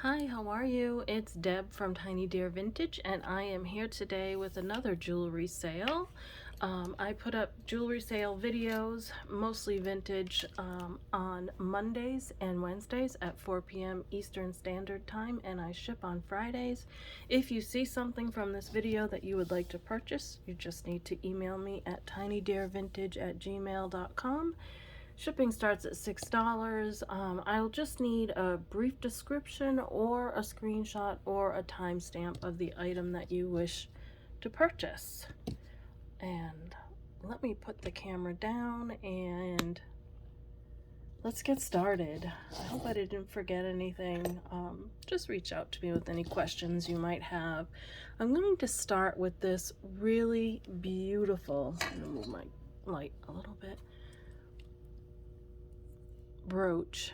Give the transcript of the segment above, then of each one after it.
Hi, how are you? It's Deb from Tiny Deer Vintage, and I am here today with another jewelry sale. I put up jewelry sale videos, mostly vintage, on Mondays and Wednesdays at 4 p.m. Eastern Standard Time, and I ship on Fridays. If you see something from this video that you would like to purchase, you just need to email me at tinydeervintage@gmail.com. Shipping starts at $6. I'll just need a brief description or a screenshot or a timestamp of the item that you wish to purchase. And let me put the camera down and let's get started. I hope I didn't forget anything. Just reach out to me with any questions you might have. I'm going to start with this really beautiful, I'm going to move my light a little bit, brooch.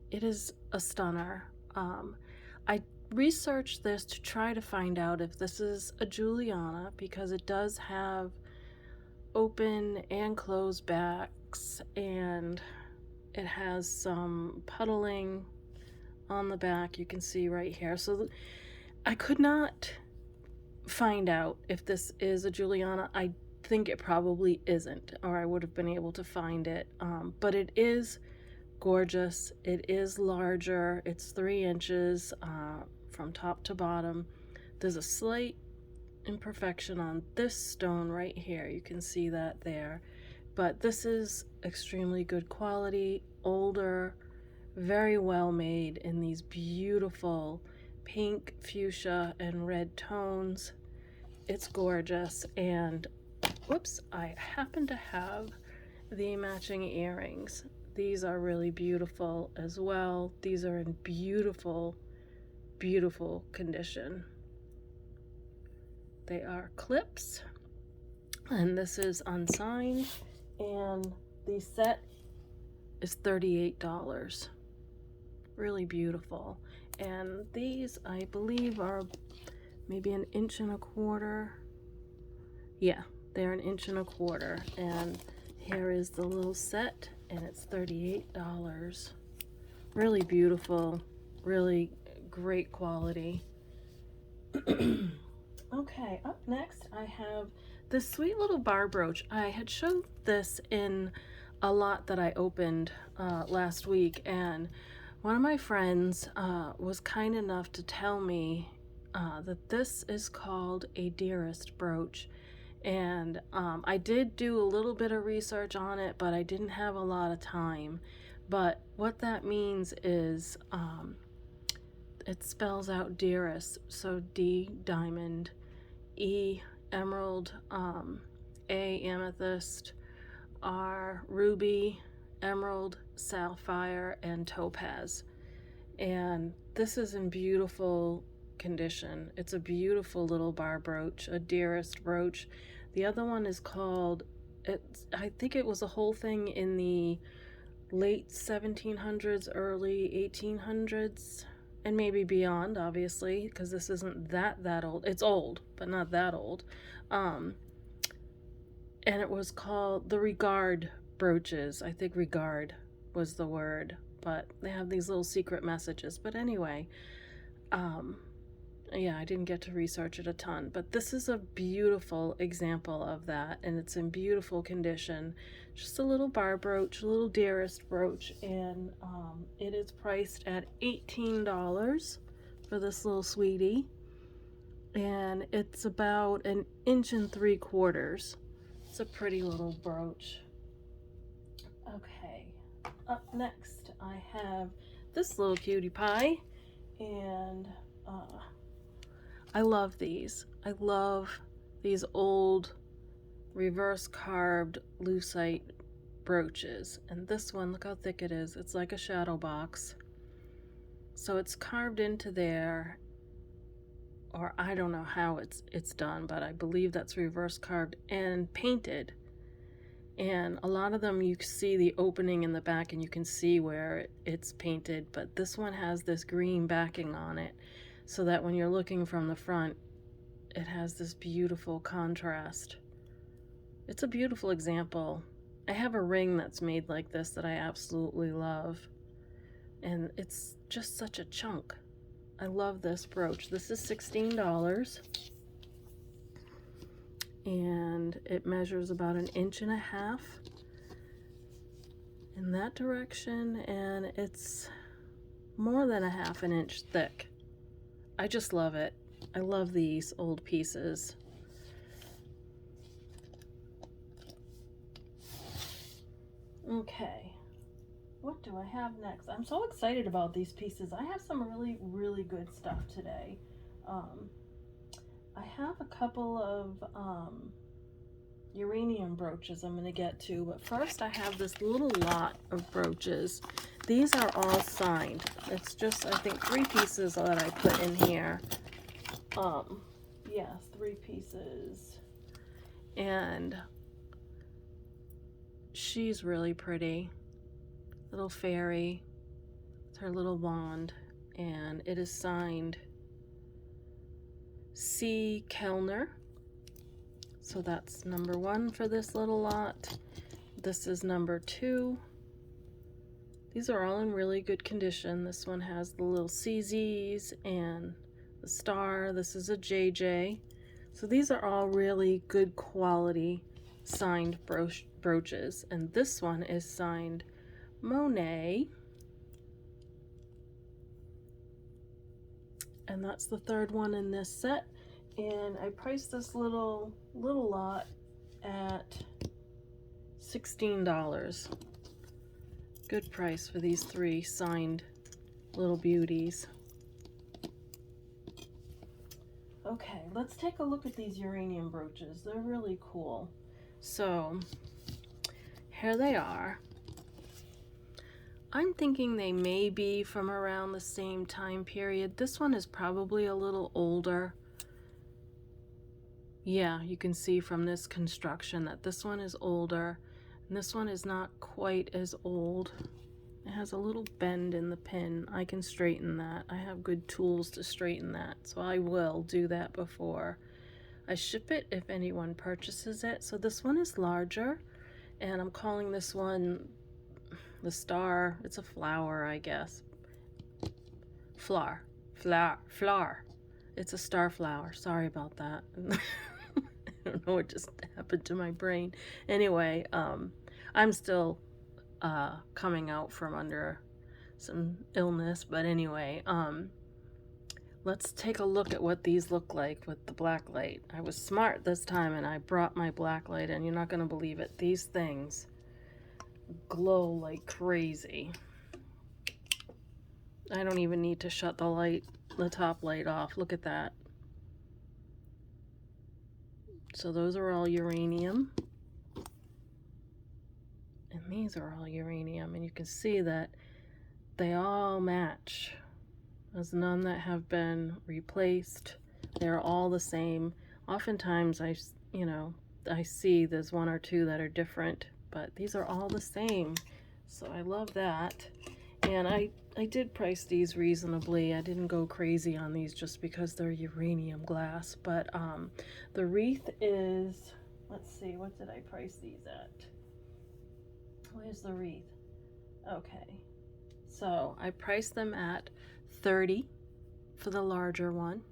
It is a stunner. I researched this to try to find out if this is a Juliana because it does have open and closed backs, and it has some puddling on the back, you can see right here. So I could not find out if this is a Juliana. I think it probably isn't, or I would have been able to find it, but it is gorgeous. It is larger. It's 3 inches from top to bottom. There's a slight imperfection on this stone right here. You can see that there. But this is extremely good quality, older, very well made in these beautiful pink, fuchsia, and red tones. It's gorgeous. And whoops, I happen to have the matching earrings. These are really beautiful as well. These are in beautiful, beautiful condition. They are clips, and this is unsigned, and the set is $38. Really beautiful. And these, I believe, are maybe 1.25 inches. Yeah, they're 1.25 inches, and here is the little set, and it's $38. Really beautiful, really great quality. Okay, up next I have this sweet little bar brooch. I had showed this in a lot that I opened last week, and one of my friends was kind enough to tell me that this is called a dearest brooch. And I did do a little bit of research on it, but I didn't have a lot of time. But what that means is it spells out dearest. So D, diamond, E, emerald, A, amethyst, R, ruby, emerald, sapphire, and topaz. And this is in beautiful condition. It's a beautiful little bar brooch, a dearest brooch. The other one is called, I think it was a whole thing in the late 1700s, early 1800s, and maybe beyond, obviously, because this isn't that old. It's old, but not that old. And it was called the regard brooches. I think regard was the word, but they have these little secret messages. But anyway, yeah, I didn't get to research it a ton, but this is a beautiful example of that, and it's in beautiful condition. Just a little bar brooch, a little dearest brooch, and it is priced at $18 for this little sweetie, and it's about 1.75 inches. It's a pretty little brooch. Okay, up next I have this little cutie pie, and I love these. I love these old reverse carved lucite brooches. And this one, look how thick it is. It's like a shadow box. So it's carved into there, or I don't know how it's done, but I believe that's reverse carved and painted. And a lot of them you see the opening in the back and you can see where it's painted, but this one has this green backing on it, so that when you're looking from the front, it has this beautiful contrast. It's a beautiful example. I have a ring that's made like this that I absolutely love. and it's just such a chunk. I love this brooch. This is $16, and it measures about 1.5 inches in that direction, and it's more than 1/2 inch thick. I just love it. I love these old pieces. Okay, what do I have next? I'm so excited about these pieces. I have some really good stuff today. I have a couple of uranium brooches I'm going to get to, but first I have this little lot of brooches. These are all signed. It's just, I think, 3 pieces that I put in here. Yes, 3 pieces. And she's really pretty. Little fairy. It's her little wand, and it is signed C. Kellner. So that's number 1 for this little lot. This is number 2. These are all in really good condition. This one has the little CZs and the star. This is a JJ. So these are all really good quality signed brooches. And this one is signed Monet. And that's the 3rd one in this set. And I priced this little lot at $16. Good price for these 3 signed little beauties. Okay, let's take a look at these uranium brooches. They're really cool. So here they are. I'm thinking they may be from around the same time period. This one is probably a little older. Yeah, you can see from this construction that this one is older, and this one is not quite as old. It has a little bend in the pin. I can straighten that. I have good tools to straighten that, so I will do that before I ship it if anyone purchases it. So this one is larger, and I'm calling this one the star. It's a flower, I guess. Flower. It's a star flower. Sorry about that. I don't know what just happened to my brain. Anyway, I'm still coming out from under some illness, but anyway, let's take a look at what these look like with the black light. I was smart this time and I brought my black light, and you're not going to believe it. These things glow like crazy. I don't even need to shut the top light off. Look at that. So those are all uranium. And these are all uranium. And you can see that they all match. There's none that have been replaced. They're all the same. Oftentimes I see there's 1 or 2 that are different, but these are all the same. So I love that. And I did price these reasonably. I didn't go crazy on these just because they're uranium glass. But the wreath is, let's see, what did I price these at? Where's the wreath? Okay. So I priced them at $30 for the larger one,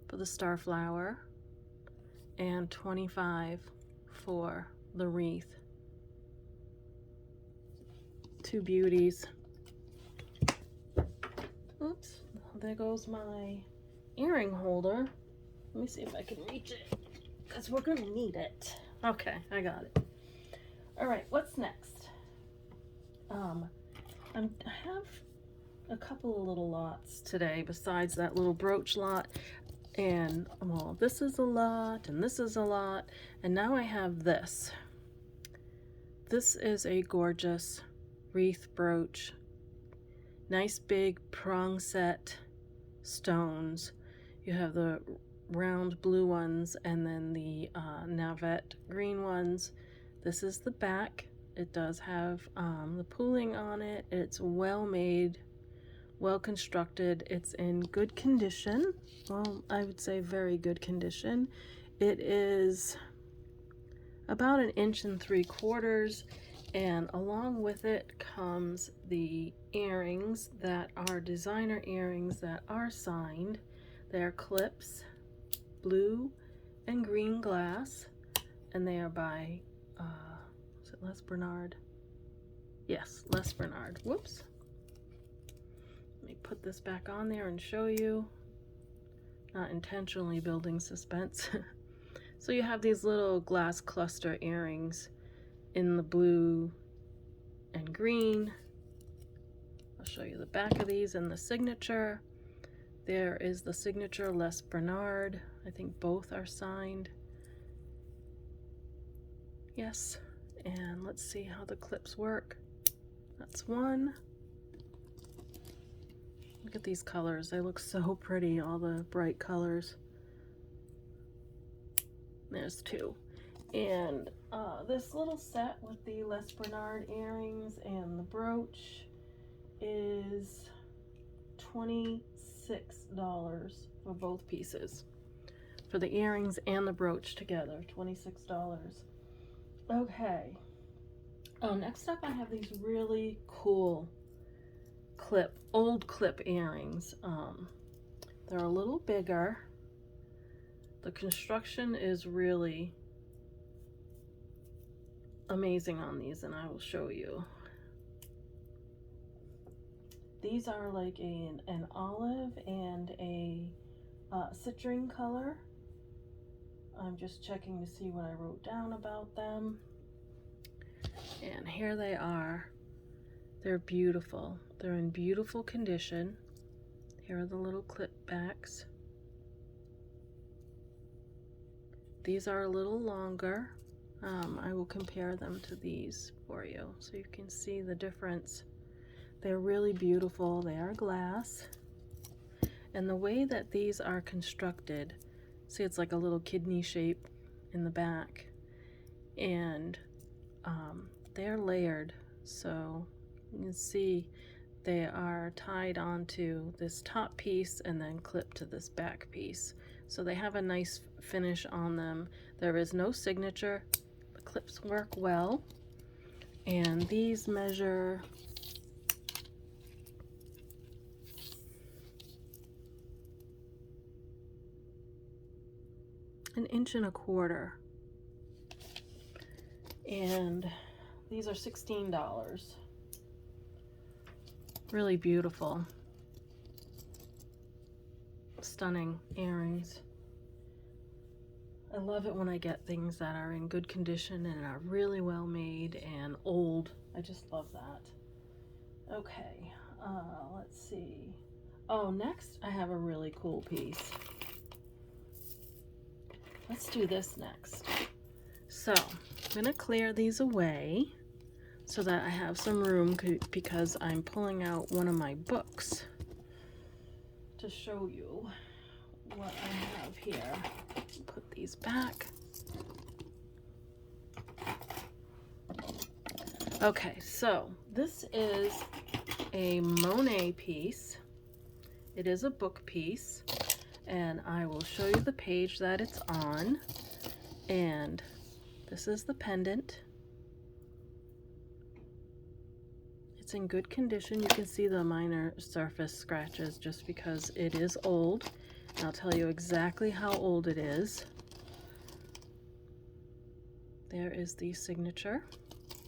for the star flower, and $25 for the wreath. 2 beauties. Oops, there goes my earring holder. Let me see if I can reach it, because we're going to need it. Okay, I got it. All right, what's next? I have a couple of little lots today besides that little brooch lot. And, well, this is a lot, and this is a lot. And now I have this. This is a gorgeous wreath brooch. Nice big prong set stones. You have the round blue ones and then the Navette green ones. This is the back. It does have the pooling on it. It's well made, well constructed. It's in good condition. Well, I would say very good condition. It is about 1 3/4 inches, And along with it comes the earrings that are designer earrings that are signed. They're clips, blue and green glass, and they are by, is it Les Bernard? Yes, Les Bernard. Whoops. Let me put this back on there and show you. Not intentionally building suspense. So you have these little glass cluster earrings in the blue and green. I'll show you the back of these and the signature. There is the signature Les Bernard. I think both are signed. Yes, and let's see how the clips work. That's one. Look at these colors. They look so pretty, all the bright colors. There's two. And this little set with the Les Bernard earrings and the brooch is $26 for both pieces. For the earrings and the brooch together, $26. Okay. Oh, next up I have these really cool old clip earrings. They're a little bigger. The construction is really amazing on these, and I will show you. These are like an olive and a citrine color. I'm just checking to see what I wrote down about them. And here they are. They're beautiful. They're in beautiful condition. Here are the little clip backs. These are a little longer. I will compare them to these for you so you can see the difference. They're really beautiful. They are glass. And the way that these are constructed, see, it's like a little kidney shape in the back. And they're layered. So you can see they are tied onto this top piece and then clipped to this back piece. So they have a nice finish on them. There is no signature. The clips work well. And these measure an 1.25 inches. And these are $16. Really beautiful. Stunning earrings. I love it when I get things that are in good condition and are really well made and old. I just love that. Okay, let's see. Oh, next I have a really cool piece. Let's do this next. So I'm gonna clear these away so that I have some room because I'm pulling out one of my books to show you what I have here. Put these back. Okay, so this is a Monet piece. It is a book piece, and I will show you the page that it's on. And this is the pendant. It's in good condition. You can see the minor surface scratches just because it is old. And I'll tell you exactly how old it is. There is the signature,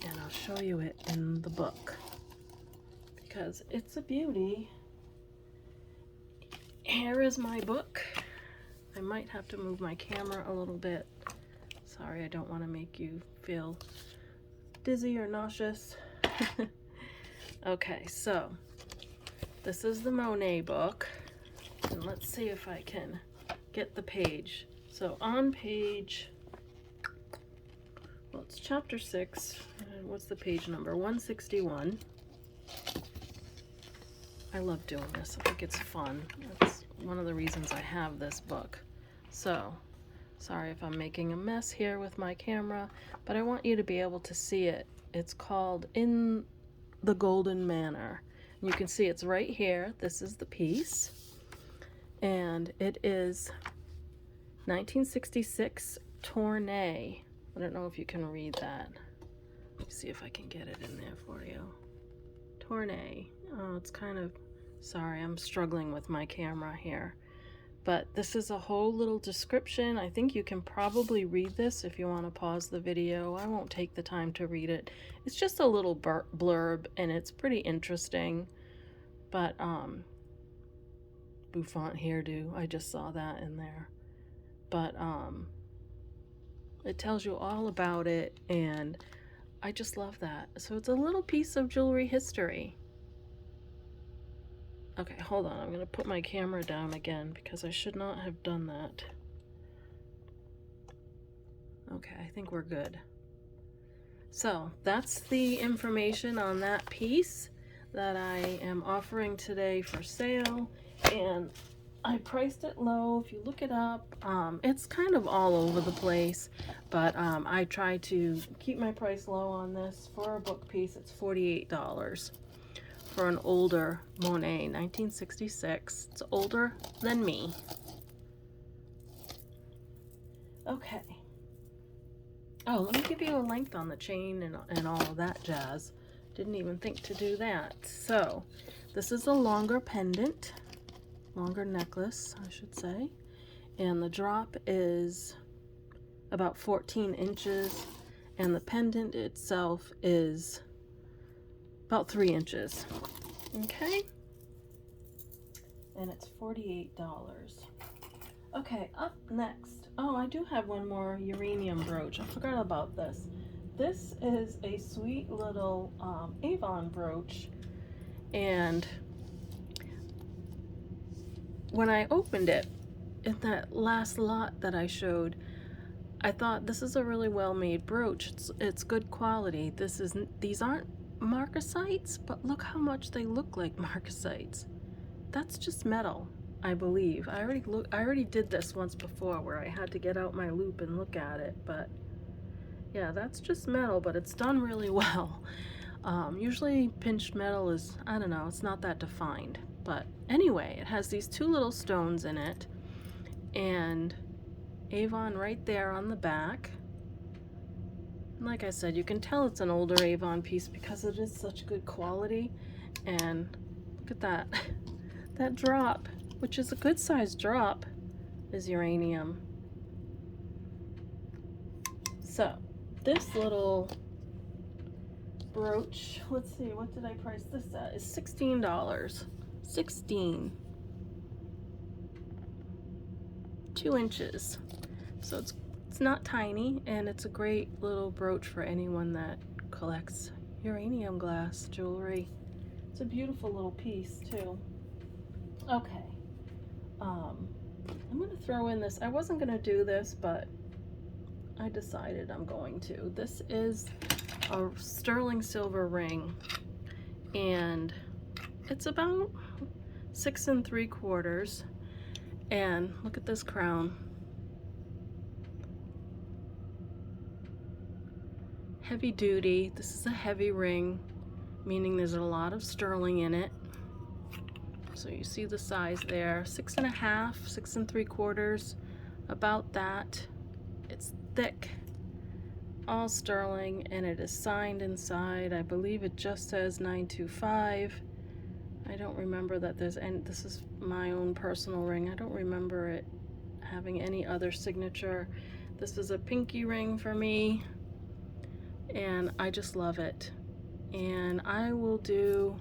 and I'll show you it in the book because it's a beauty. Here is my book. I might have to move my camera a little bit. Sorry, I don't want to make you feel dizzy or nauseous. Okay, so this is the Monet book, and let's see if I can get the page. So on page, well, it's chapter 6, and what's the page number? 161. I love doing this. I think it's fun. That's one of the reasons I have this book. So, sorry if I'm making a mess here with my camera, but I want you to be able to see it. It's called In the Golden Manor. You can see it's right here. This is the piece. And it is 1966 Tournay. I don't know if you can read that. Let me see if I can get it in there for you. Tournay. Oh, it's kind of, sorry, I'm struggling with my camera here. But this is a whole little description. I think you can probably read this if you want to pause the video. I won't take the time to read it. It's just a little blurb, and it's pretty interesting. But bouffant hairdo, I just saw that in there. But it tells you all about it, and I just love that. So it's a little piece of jewelry history. Okay, hold on. I'm going to put my camera down again because I should not have done that. Okay, I think we're good. So that's the information on that piece that I am offering today for sale. And I priced it low. If you look it up, it's kind of all over the place. But I try to keep my price low on this. For a book piece, it's $48. For an older Monet, 1966. It's older than me. Okay. Oh, let me give you a length on the chain and all of that jazz. Didn't even think to do that. So, this is a longer pendant, longer necklace, I should say. And the drop is about 14 inches. And the pendant itself is about 3 inches. Okay, and it's $48. Okay, up next. Oh, I do have one more uranium brooch. I forgot about this. This is a sweet little Avon brooch, and when I opened it in that last lot that I showed, I thought this is a really well-made brooch. It's good quality. These aren't marcasites, but look how much they look like marcasites. That's just metal, I believe. I already did this once before where I had to get out my loupe and look at it, but yeah, that's just metal, but it's done really well. Usually pinched metal is, I don't know, it's not that defined. But anyway, it has these two little stones in it, and Avon right there on the back. Like I said, you can tell it's an older Avon piece because it is such good quality. And look at that. That drop, which is a good size drop, is uranium. So this little brooch, let's see, what did I price this at? Is $16. 16. 2 inches. So it's not tiny, and it's a great little brooch for anyone that collects uranium glass jewelry. It's a beautiful little piece too. Okay, I'm gonna throw in this. I wasn't gonna do this, but I decided I'm going to. This is a sterling silver ring, and it's about 6 3/4. And look at this crown. Heavy duty. This is a heavy ring, meaning there's a lot of sterling in it. So you see the size there, 6 1/2, 6 3/4, about that. It's thick, all sterling, and it is signed inside. I believe it just says 925. I don't remember that there's any, this is my own personal ring. I don't remember it having any other signature. This is a pinky ring for me, and I just love it. And I will do,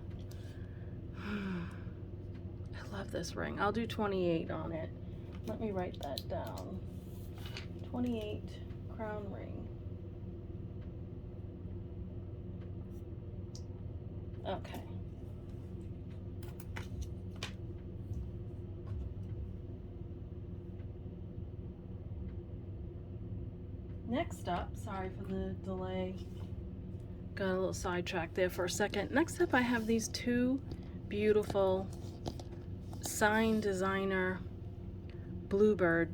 I love this ring. I'll do 28 on it. Let me write that down. 28 crown ring. Okay. Next up, sorry for the delay. Got a little sidetracked there for a second. Next up, I have these two beautiful signed designer bluebird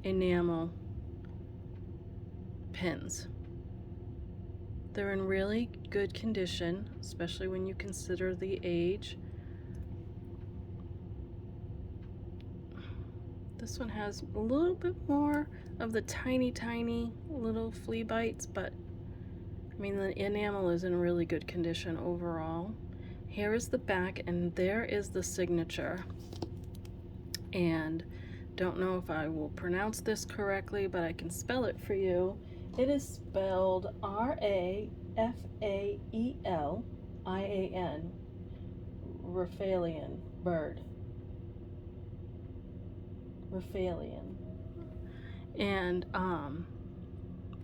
enamel pins. They're in really good condition, especially when you consider the age. This one has a little bit more of the tiny little flea bites, but I mean, the enamel is in really good condition overall. Here is the back, and there is the signature. And don't know if I will pronounce this correctly, but I can spell it for you. It is spelled Rafaelian, Rafaelian bird. Rafaelian. And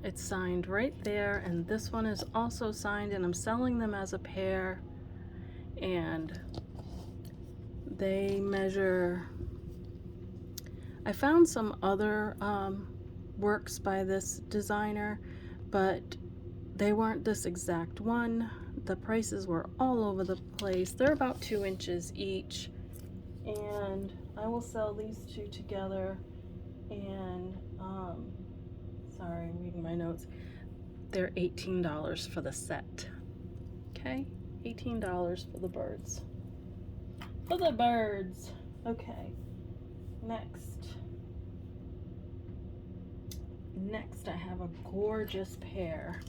it's signed right there, and this one is also signed, and I'm selling them as a pair, and they measure. I found some other works by this designer, but they weren't this exact one. The prices were all over the place. They're about 2 inches each, and I will sell these two together. And sorry, I'm reading my notes. They're $18 for the set. Okay, $18 for the birds. For the birds. Okay. Next, I have a gorgeous pair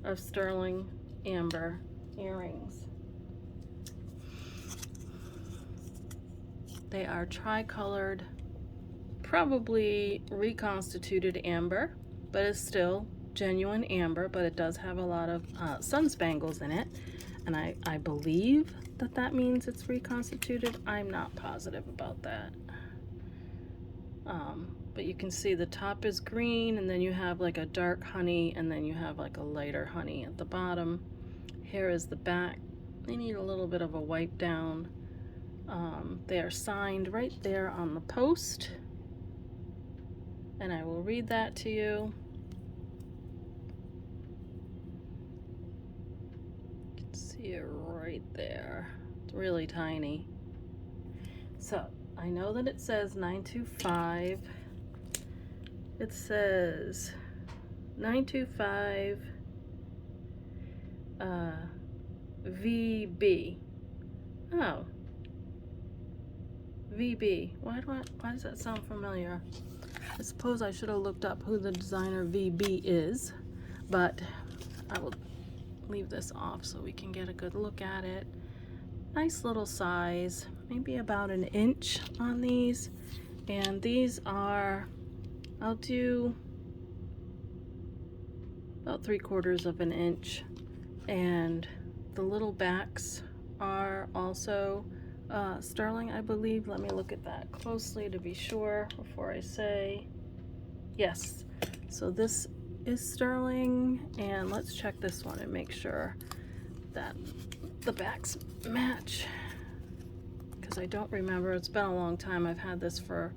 of sterling amber earrings. They are tricolored, probably reconstituted amber, but it's still genuine amber, but it does have a lot of sun spangles in it, and I believe that means it's reconstituted. I'm not positive about that. But you can see the top is green, and then you have like a dark honey, and then you have like a lighter honey at the bottom. Here is the back. They need a little bit of a wipe down. They are signed right there on the post, and I will read that to you. You can see it right there. It's really tiny. So I know that it says 925. It says 925 VB. Oh, VB. Why does that sound familiar? I suppose I should have looked up who the designer VB is, but I will leave this off so we can get a good look at it. Nice little size, maybe about 1 inch on these, and these are, I'll do about 3/4 of an inch, and the little backs are also sterling, I believe. Let me look at that closely to be sure before I say. Yes, so this is sterling, and let's check this one and make sure that the backs match, because I don't remember. It's been a long time. I've had this for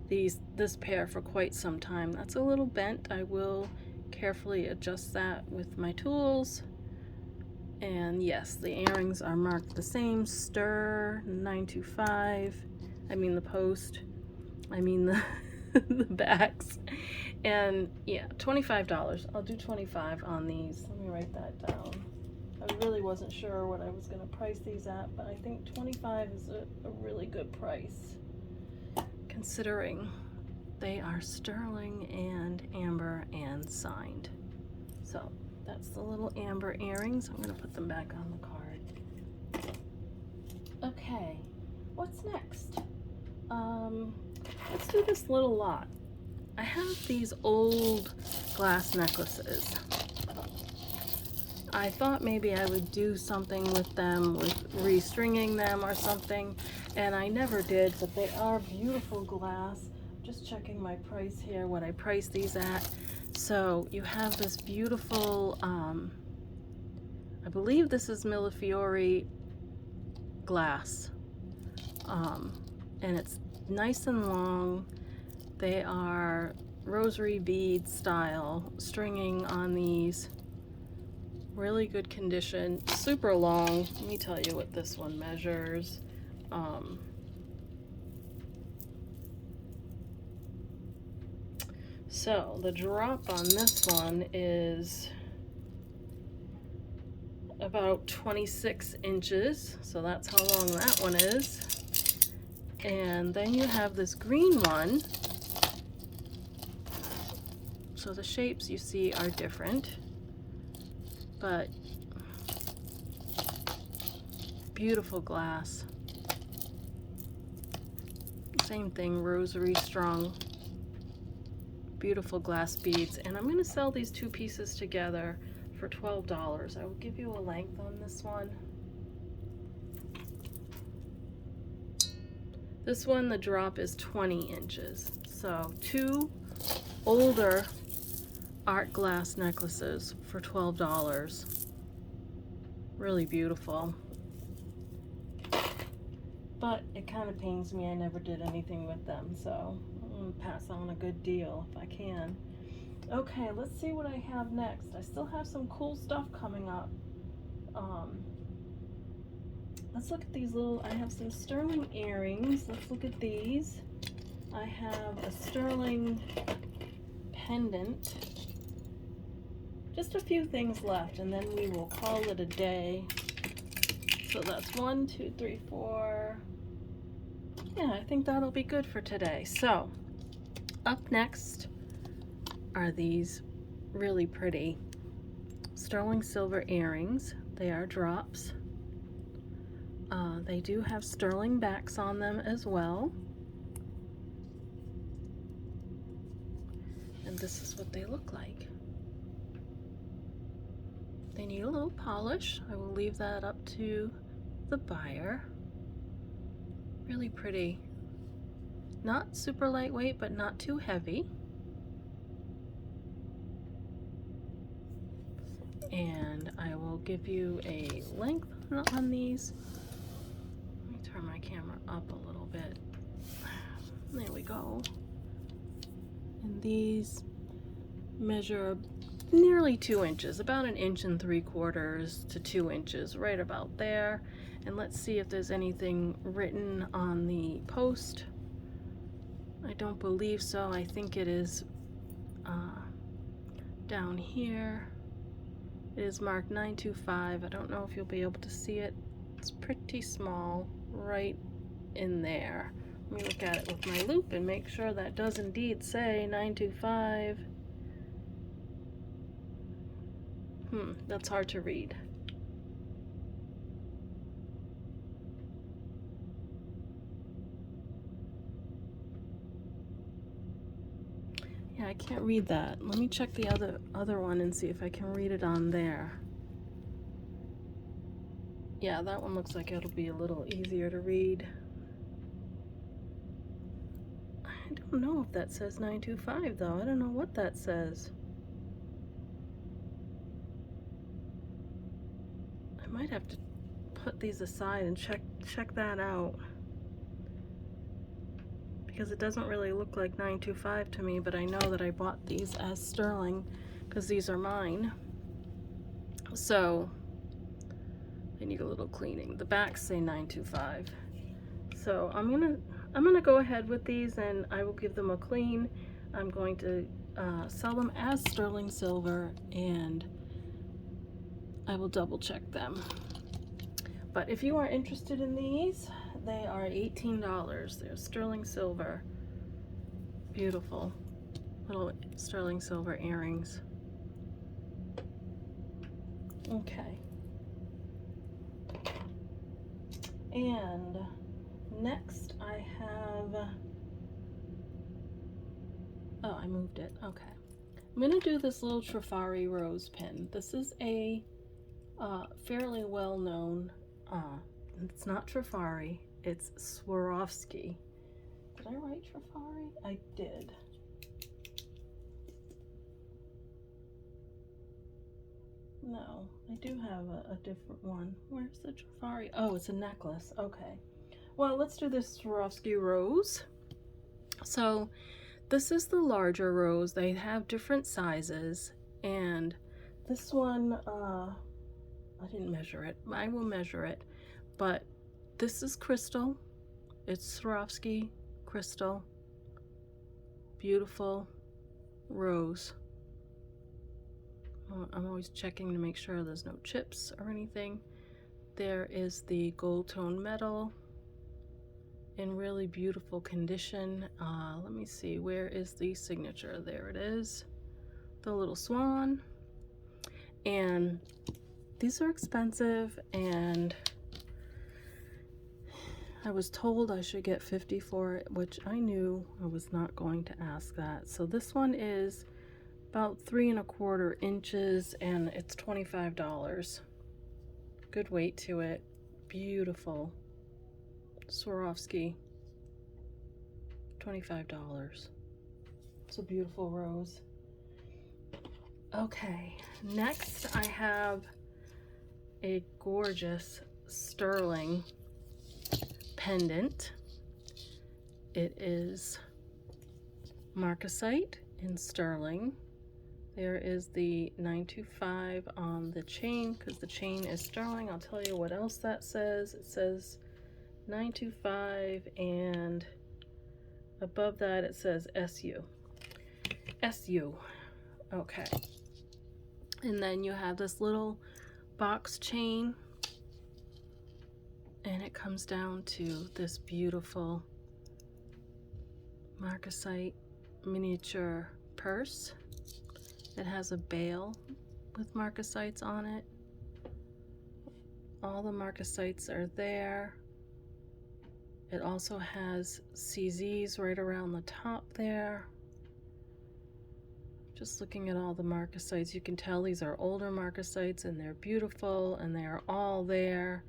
this pair for quite some time. That's a little bent. I will carefully adjust that with my tools. And yes, the earrings are marked the same. Stir 925. I mean the post. I mean the the backs. And yeah, $25. I'll do 25 on these. Let me write that down. I really wasn't sure what I was going to price these at, but I think 25 is a really good price, considering they are sterling and amber and signed. So that's the little amber earrings. I'm going to put them back on the card. Okay, what's next? Let's do this little lot. I have these old glass necklaces. I thought maybe I would do something with them, with restringing them or something, and I never did, but they are beautiful glass. Just checking my price here, what I priced these at. So you have this beautiful, I believe this is Millefiori glass, and it's nice and long. They are rosary bead style stringing on these. Really good condition, super long. Let me tell you what this one measures. So the drop on this one is about 26 inches, so that's how long that one is. And then you have this green one. So the shapes you see are different. but beautiful glass. Same thing, rosary strung, beautiful glass beads. And I'm going to sell these two pieces together for $12. I will give you a length on this one. This one, the drop is 20 inches. So 2 older art glass necklaces for $12. Really beautiful. But it kind of pains me I never did anything with them, so I'm going to pass on a good deal if I can. Okay, let's see what I have next. I still have some cool stuff coming up. Let's look at these little, I have some sterling earrings. Let's look at these. I have a sterling pendant. Just a few things left, and then we will call it a day. So that's 1, 2, 3, 4. Yeah, I think that'll be good for today. So up next are these really pretty sterling silver earrings. They are drops. They do have sterling backs on them as well. And this is what they look like. They need a little polish. I will leave that up to the buyer. Really pretty. Not super lightweight, but not too heavy. And I will give you a length on these. Let me turn my camera up a little bit. There we go. And these measure nearly 2 inches, about 1.75 inches to 2 inches, right about there. And let's see if there's anything written on the post. I don't believe so. I think it is down here. It is marked 925. I don't know if you'll be able to see it. It's pretty small right in there. Let me look at it with my loupe and make sure that does indeed say 925. That's hard to read. Yeah, I can't read that. Let me check the other one and see if I can read it on there. Yeah, that one looks like it'll be a little easier to read. I don't know if that says 925 though. I don't know what that says. I might have to put these aside and check that out. Because it doesn't really look like 925 to me, but I know that I bought these as sterling because these are mine. So they need a little cleaning. The backs say 925. So I'm gonna go ahead with these and I will give them a clean. I'm going to sell them as sterling silver and I will double check them. But if you are interested in these, they are $18. They're sterling silver. Beautiful little sterling silver earrings. Okay. And next I have, oh, I moved it. Okay. I'm going to do this little Trifari rose pin. This is a fairly well-known, it's not Trifari, it's Swarovski. Did I write Trifari? I did. No, I do have a different one. Where's the Trifari? Oh, it's a necklace. Okay. Well, let's do this Swarovski rose. So this is the larger rose. They have different sizes, and this one, I didn't measure it. I will measure it, but this is crystal. It's Swarovski crystal. Beautiful rose. I'm always checking to make sure there's no chips or anything. There is the gold tone metal in really beautiful condition. Let me see, where is the signature? There it is, the little swan. And these are expensive, and I was told I should get 50 for it, which I knew I was not going to ask that. So this one is about 3¼ inches, and it's $25. Good weight to it. Beautiful. Swarovski. $25. It's a beautiful rose. Okay, next I have a gorgeous sterling pendant. It is marcasite in sterling. There is the 925 on the chain because the chain is sterling. I'll tell you what else that says. It says 925, and above that it says SU. SU. Okay. And then you have this little box chain, and it comes down to this beautiful marcasite miniature purse. It has a bail with marcasites on it. All the marcasites are there. It also has CZs right around the top there. Just looking at all the marcasites, you can tell these are older marcasites, and they're beautiful, and they are all there.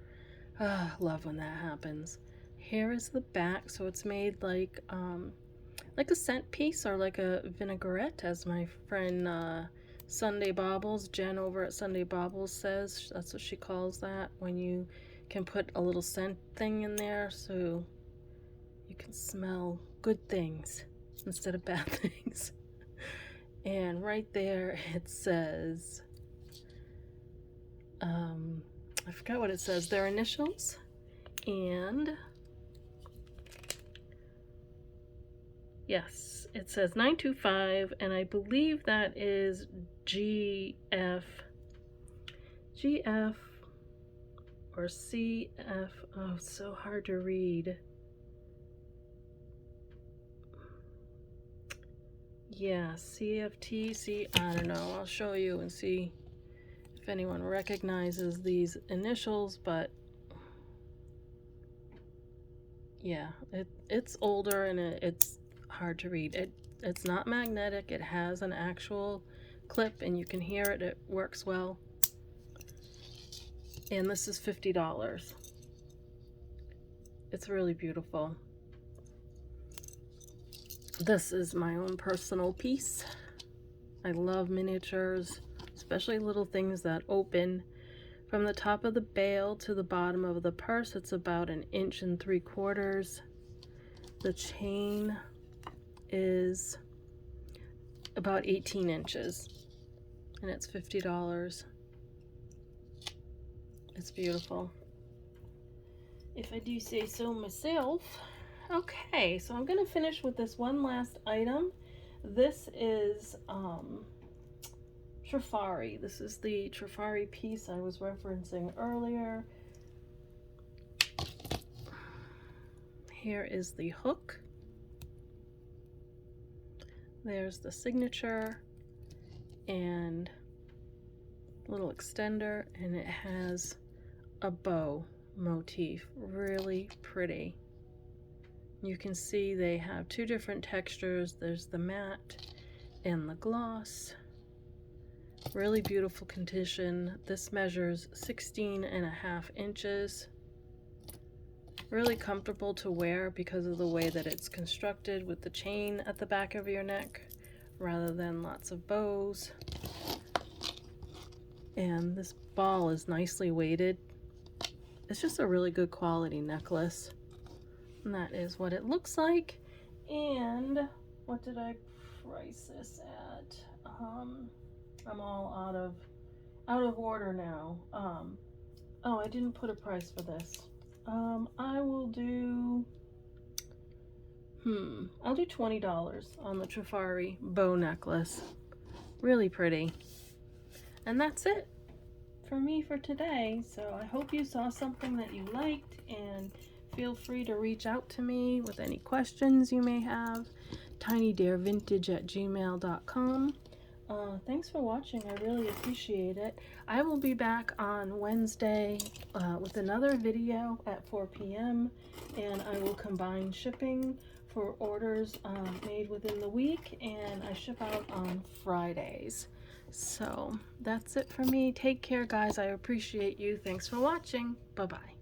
Ah, love when that happens. Here is the back, so it's made like a scent piece, or like a vinaigrette, as my friend Sunday Baubles, Jen over at Sunday Baubles, says. That's what she calls that, when you can put a little scent thing in there so you can smell good things instead of bad things. And right there it says, I forgot what it says, their initials, and yes, it says 925, and I believe that is GF or CF. Oh, it's so hard to read. Yeah, CFTC, I don't know. I'll show you and see if anyone recognizes these initials, but yeah, it's older, and it's hard to read. It's not magnetic. It has an actual clip, and you can hear it. It works well. And this is $50. It's really beautiful. This is my own personal piece. I love miniatures, especially little things that open. From the top of the bail to the bottom of the purse, it's about 1¾ inches. The chain is about 18 inches, and it's $50. It's beautiful, if I do say so myself. Okay, so I'm going to finish with this one last item. This is Trifari. This is the Trifari piece I was referencing earlier. Here is the hook. There's the signature and little extender, and it has a bow motif. Really pretty. You can see they have two different textures. There's the matte and the gloss. Really beautiful condition. This measures 16½ inches. Really comfortable to wear because of the way that it's constructed with the chain at the back of your neck rather than lots of bows. And this ball is nicely weighted. It's just a really good quality necklace. And that is what it looks like. And what did I price this at? I'm all out of order now. Oh, I didn't put a price for this. I will do I'll do $20 on the Trifari bow necklace. Really pretty. And that's it for me for today. So I hope you saw something that you liked, and feel free to reach out to me with any questions you may have. tinydeervintage@gmail.com. thanks for watching. I really appreciate it. I will be back on Wednesday with another video at 4 p.m. and I will combine shipping for orders made within the week, and I ship out on Fridays. So that's it for me. Take care, guys. I appreciate you. Thanks for watching. Bye-bye.